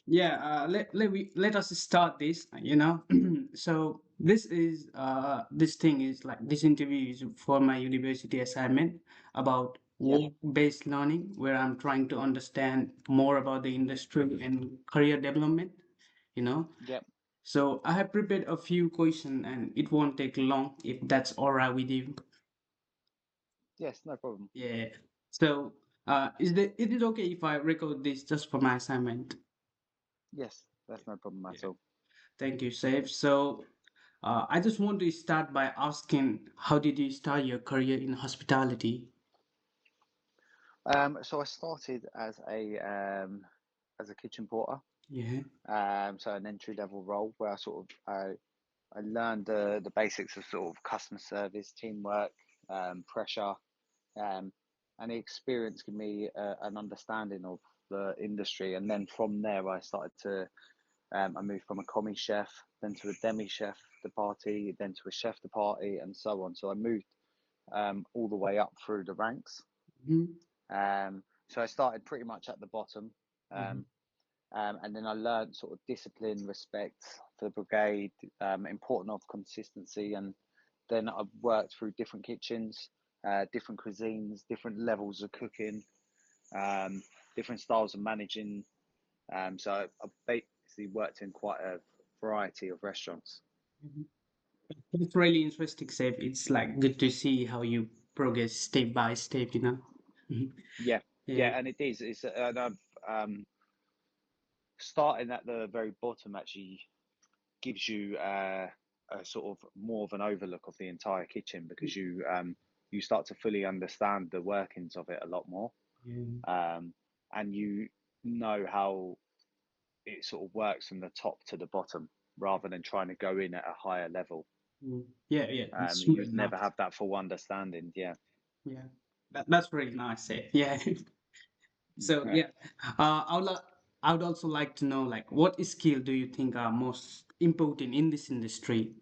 Yeah, let us start this, So this thing is like this interview is for my university assignment about Yep, work-based learning, where I'm trying to understand more about the industry and career development, you know. yep, So I have prepared a few questions and it won't take long if that's all right with you. yes, no problem. Yeah. So is it okay if I record this just for my assignment? Yes, that's no problem at Yeah. all. Thank you, Saif. So, I just want to start by asking, how did you start your career in hospitality? So I started as a kitchen porter, Yeah. so an entry level role where I learned the basics of sort of customer service, teamwork, pressure, um, and the experience gave me an understanding of the industry. And then from there, I moved from a commis chef, then to a demi chef de partie, then to a chef de partie, and so on. So I moved all the way up through the ranks. Hmm. So I started pretty much at the bottom, Hmm. um, and then I learned sort of discipline, respect for the brigade, important of consistency, and then I worked through different kitchens, different cuisines, different levels of cooking, um, different styles of managing. I basically worked in quite a variety of restaurants. Hmm. It's really interesting, Saif. It's like good to see how you progress step by step, Mhm. Yeah, Yeah. yeah, and it is. And starting at the very bottom actually gives you a sort of more of an overlook of the entire kitchen because you start to fully understand the workings of it a lot more, Yeah. um, and you know how it sort of works from the top to the bottom rather than trying to go in at a higher level. Mm. Yeah, yeah. It's really You'd never nice. have that full understanding. Yeah. Yeah. That's really nice, Saif. Yeah. So Yeah. yeah, I would also like to know, like, what skill do you think are most important in this industry?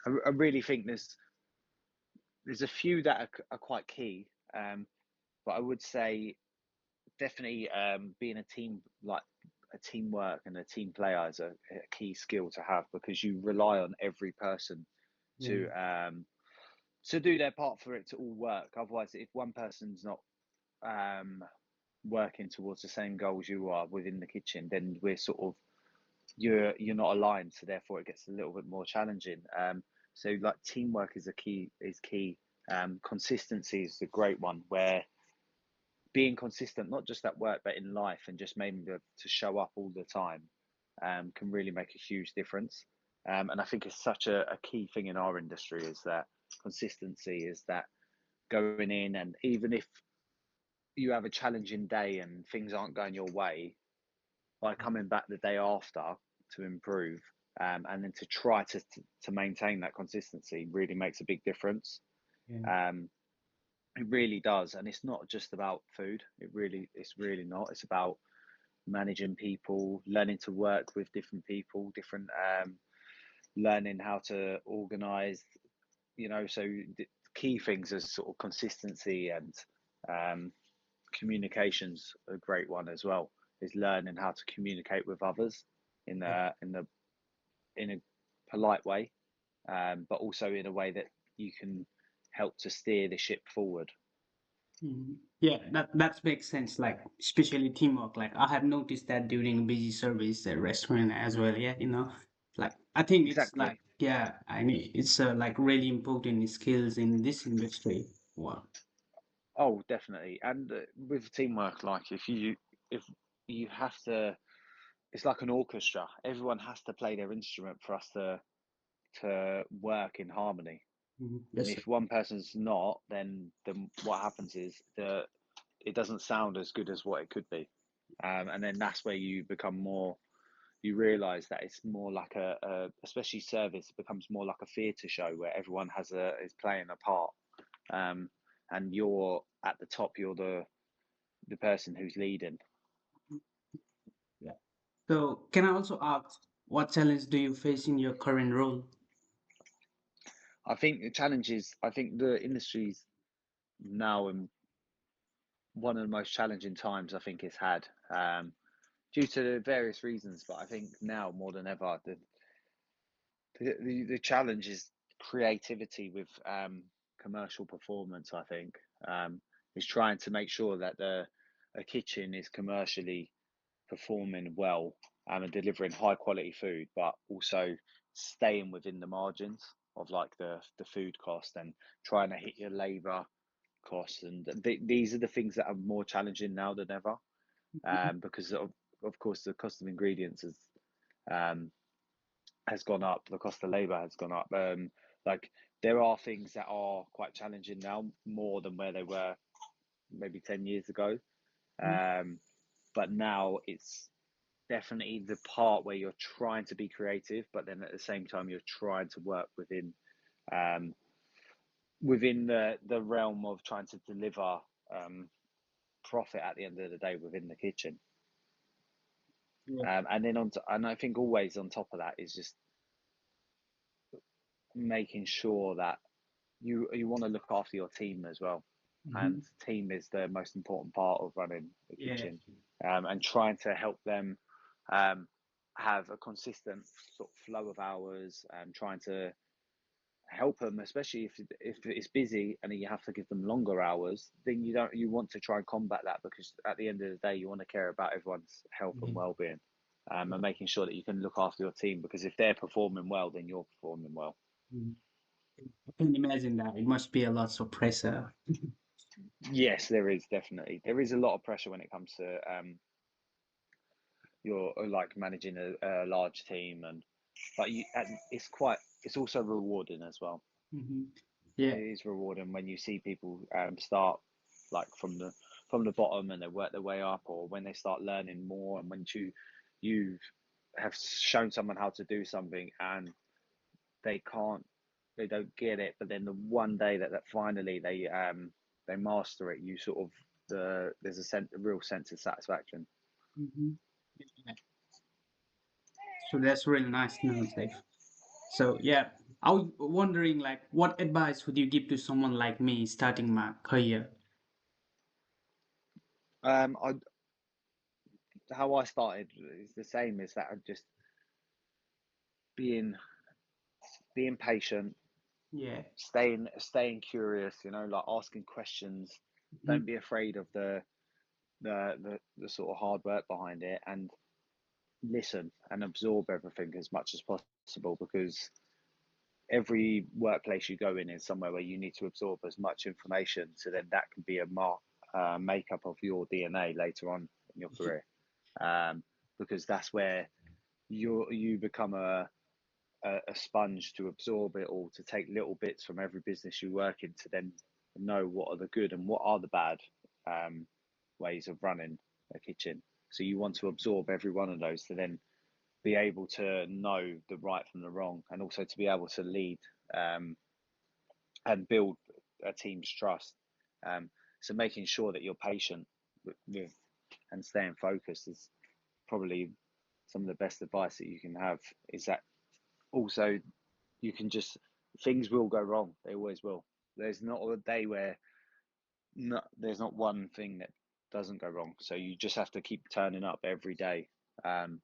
I really think there's a few that are quite key, but I would say definitely being a teamwork and a team player is a key skill to have because you rely on every person Yeah. to um, to do their part for it to all work. Otherwise, if one person's not um, working towards the same goals you are within the kitchen, then we're sort of you're not aligned. So therefore, it gets a little bit more challenging. So like teamwork is key. Consistency is a great one where being consistent, not just at work, but in life, and just maybe to show up all the time, can really make a huge difference. And I think it's such a key thing in our industry is that consistency is that going in, and even if you have a challenging day and things aren't going your way, by coming back the day after to improve, and then to try to maintain that consistency really makes a big difference. Yeah. Um, it really does, and it's not just about food. It's really not. It's about managing people, learning to work with different people, learning how to organize. So the key things are sort of consistency and um, communications. A great one as well is learning how to communicate with others in Yeah. in a polite way, but also in a way that you can help to steer the ship forward. Mhm. Yeah, that makes sense. Like, especially teamwork. Like, I have noticed that during busy service at restaurant as well. Yeah, like I think it's like, Exactly. yeah, I mean it's like really important skills in this industry. Wow. Oh, definitely. And with teamwork, like if you have to, it's like an orchestra. Everyone has to play their instrument for us to work in harmony. Mhm. And Yes, sir. if one person's not, then what happens is it doesn't sound as good as what it could be. And then that's where you become more. You realize that it's more like especially service, it becomes more like a theatre show where everyone is playing a part. Um, and you're at the top. You're the person who's leading. Yeah. So, can I also ask, what challenge do you face in your current role? I think the challenge is, I think the industry's now in one of the most challenging times I think it's had, due to various reasons. But I think now more than ever, the challenge is creativity with commercial performance. I think is trying to make sure that a kitchen is commercially performing well and delivering high quality food, but also staying within the margins of like the food cost and trying to hit your labor costs. And these are the things that are more challenging now than ever, because of course the cost of ingredients um, has gone up, the cost of labor has gone up. Like there are things that are quite challenging now, more than where they were maybe 10 years ago. But now it's definitely the part where you're trying to be creative, but then at the same time you're trying to work um, within the realm of trying to deliver profit at the end of the day within the kitchen. Yeah. And then and I think always on top of that is just making sure that you want to look after your team as well. Mhm. And team is the most important part of running the Yeah. kitchen, and trying to help them have a consistent sort of flow of hours, and trying to help them, especially if it's busy and you have to give them longer hours. Then you want to try and combat that, because at the end of the day you want to care about everyone's health and Mhm. well-being, and making sure that you can look after your team, because if they're performing well, then you're performing well. Mhm. I can imagine that it must be a lot of pressure. Yes, there is a lot of pressure when it comes to you're like managing a large team, and it's also rewarding as well. Mhm. It Yeah. is rewarding when you see people start like from the bottom and they work their way up, or when they start learning more, and when you have shown someone how to do something and they can't they don't get it, but then the one day that finally they master it, you sort of there's a real sense of satisfaction. Mhm. Yeah. So that's really nice to know, Safe. So yeah, I was wondering like what advice would you give to someone like me starting my career? I How I started is the same as that, of just being patient, Yeah. staying curious, like asking questions. Don't Mhm. be afraid of the sort of hard work behind it, and listen and absorb everything as much as possible, because every workplace you go in is somewhere where you need to absorb as much information, so then that can be a makeup of your DNA later on in your career, um, because that's where you become a sponge to absorb it all, to take little bits from every business you work in, to then know what are the good and what are the bad um, ways of running a kitchen. So you want to absorb every one of those to then be able to know the right from the wrong, and also to be able to lead um, and build a team's trust. Um, so making sure that you're patient with and staying focused is probably some of the best advice that you can have. Is that also you can just things will go wrong. They always will. There's not a day where there's not one thing that doesn't go wrong. So you just have to keep turning up every day, um,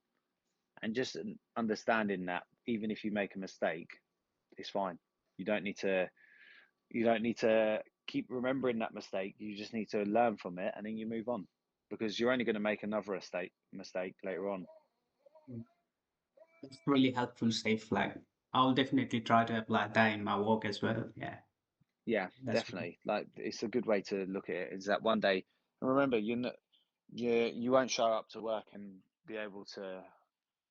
and just understanding that even if you make a mistake, it's fine. You don't need to. You don't need to keep remembering that mistake. You just need to learn from it, and then you move on, because you're only going to make another mistake later on. Mm. That's really helpful, Safe. Like I'll definitely try to apply that in my work as well. Yeah. Yeah, That's definitely. Like it's a good way to look at it. Is that one day, and remember, you won't show up to work and be able to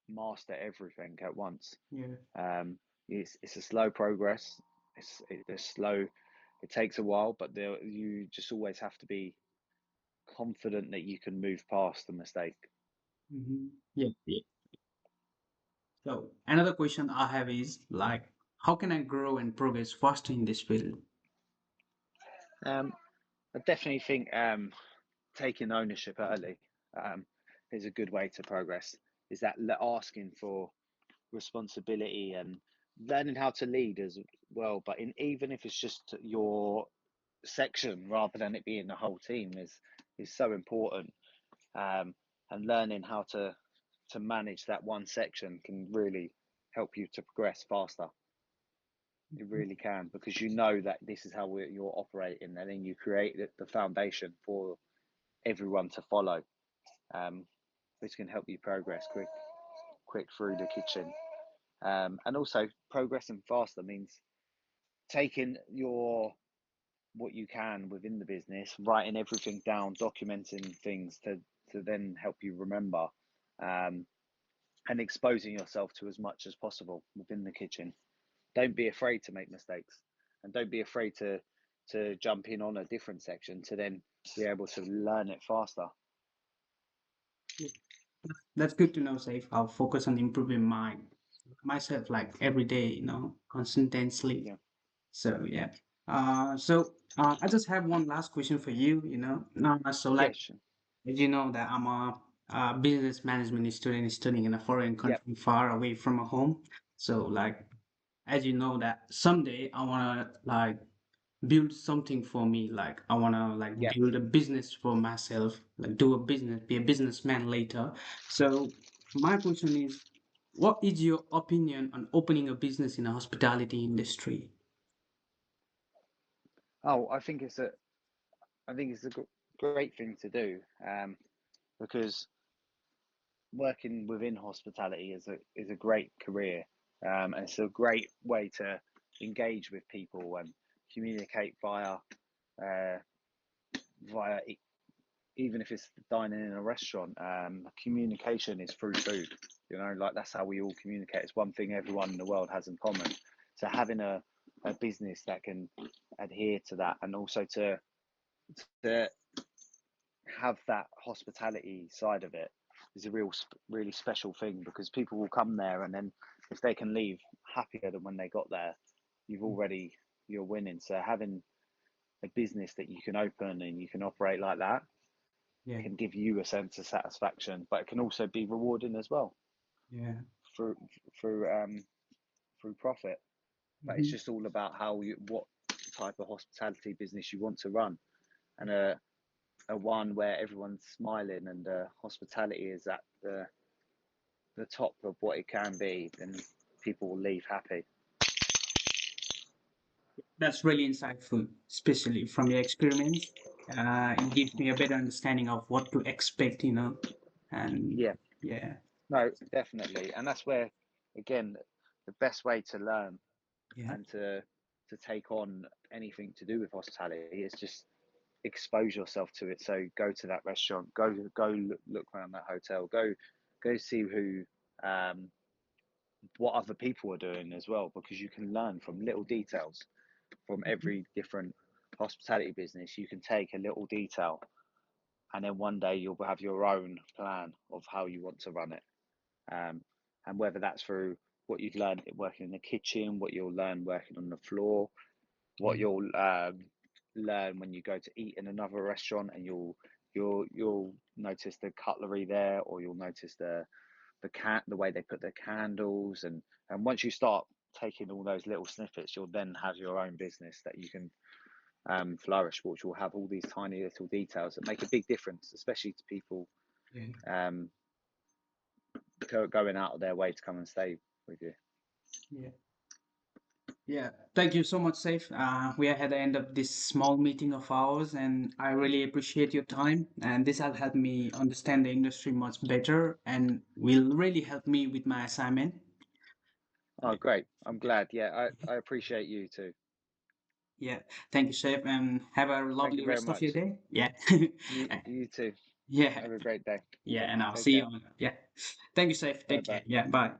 master everything at once. yeah. Um, it's a slow progress. It's slow. It takes a while, but you just always have to be confident that you can move past the mistake. Yeah. Yeah. So another question I have is like, how can I grow and progress faster in this field? Um, I definitely think taking ownership early um, is a good way to progress. Is that asking for responsibility and learning how to lead as well. But even if it's just your section rather than it being the whole team is so important. Um, and learning how to manage that one section can really help you to progress faster. It really can, because you know that this is how you're operating, and then you create the foundation for everyone to follow, um, which can help you progress quick through the kitchen. And also progressing faster means taking your what you can within the business, writing everything down, documenting things to then help you remember, um, and exposing yourself to as much as possible within the kitchen. Don't be afraid to make mistakes, and don't be afraid to jump in on a different section to then be able to learn it faster. Yeah. That's good to know, Safe. I'll focus on improving myself like every day, constantly. Yeah. So yeah. I just have one last question for you, So like Yes. as you know that I'm a business management student studying in a foreign Yep. country far away from a home. So like as you know that someday I wanna like build something for me. Like I wanna like Yep. build a business for myself, like do a business, be a businessman later. So my question is, what is your opinion on opening a business in a hospitality industry? Oh, I think it's a great thing to do, because working within hospitality is a great career, and it's a great way to engage with people and communicate uh, via even if it's dining in a restaurant. Communication is through food. Like that's how we all communicate. It's one thing everyone in the world has in common. So having a business that can adhere to that, and also to have that hospitality side of it, is a really special thing, because people will come there, and then if they can leave happier than when they got there, you're winning. So having a business that you can open and you can operate like that Yeah, can give you a sense of satisfaction, but it can also be rewarding as well yeah. through through um, through profit. But it's Hmm. just all about what type of hospitality business you want to run, and a one where everyone's smiling and hospitality is at the top of what it can be, then people will leave happy. That's really insightful, especially from your experience. It gives me a better understanding of what to expect, and Yeah, yeah, no, definitely, and that's where, again, the best way to learn yeah, and to take on anything to do with hospitality is just expose yourself to it. So go to that restaurant, go look around that hotel, go see who what other people are doing as well, because you can learn from little details from mhm, every different hospitality business. You can take a little detail, and then one day you'll have your own plan of how you want to run it. um, and whether that's through what you've learned working in the kitchen, what you'll learn working on the floor, what yeah, you'll learn when you go to eat in another restaurant, and you'll notice the cutlery there, or you'll notice the way they put their candles, and once you start taking all those little snippets, you'll then have your own business that you can flourish, which will have all these tiny little details that make a big difference, especially to people yeah, um, going out of their way to come and stay with you. yeah. Yeah, thank you so much, Saif. We are at the end of this small meeting of ours, and I really appreciate your time. And this has helped me understand the industry much better, and will really help me with my assignment. Oh, great! I'm glad. Yeah, I appreciate you too. Yeah, thank you, Saif, and have a Thank you lovely very rest of your much. day. Yeah, You too. yeah, Have a great day. yeah, and I'll Take see you care. on. Yeah, thank you, Saif. Bye Take care. bye. Yeah, bye.